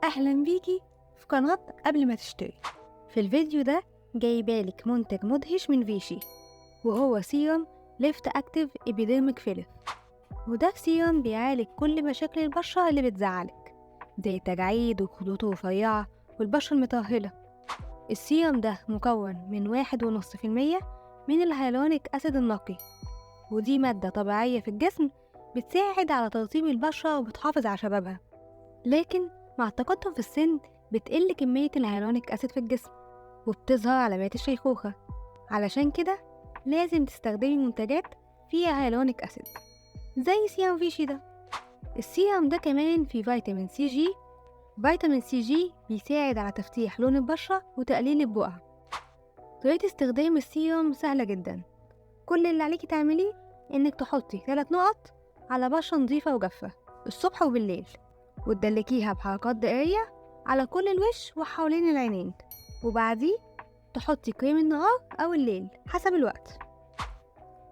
أهلا بيكي في قناة قبل ما تشتري. في الفيديو ده جايبالك منتج مدهش من فيشي، وهو سيروم ليفت اكتيف ابيديرميك فيلر. وده سيروم بيعالج كل مشاكل البشرة اللي بتزعلك، زي التجاعيد والخطوط الرفيعة والبشرة المترهلة. السيروم ده مكون من 1.5% من الهيالورونيك أسيد النقي، ودي مادة طبيعية في الجسم بتساعد على ترطيب البشرة وبتحافظ على شبابها. لكن مع التقدم في السن بتقل كمية الهيالورونيك أسيد في الجسم، وبتظهر علامات الشيخوخة. علشان كده لازم تستخدمي منتجات فيها هيالورونيك أسيد زي سيروم فيشي ده. السيروم ده كمان فيه فيتامين سي جي. فيتامين سي جي بيساعد على تفتيح لون البشرة وتقليل البقع. طريقة استخدام السيروم سهلة جدا. كل اللي عليكي تعمليه انك تحطي 3 نقط على بشرة نظيفة وجافة الصبح وبالليل، وتدلكيها بحركات دائرية على كل الوش وحوالين العينين، وبعديه تحطي كريم النهار أو الليل حسب الوقت.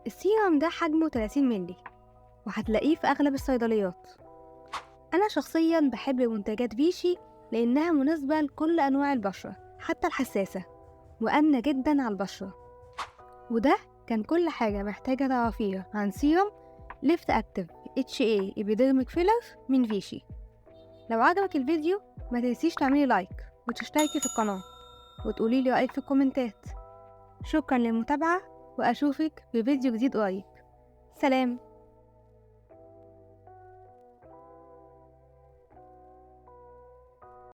السيرم ده حجمه 30 مللي، وهتلاقيه في أغلب الصيدليات. أنا شخصيا بحب منتجات فيشي لأنها مناسبة لكل أنواع البشرة حتى الحساسة، وآمنة جدا على البشرة. وده كان كل حاجة محتاجة تعرفيها عن سيرم ليفت اكتيف HA ابيديرميك فيلر من فيشي. لو عجبك الفيديو ما تنسيش تعملي لايك وتشتركي في القناة وتقوليلي رأيك في الكومنتات. شكرا للمتابعة، وأشوفك في فيديو جديد قريب. سلام.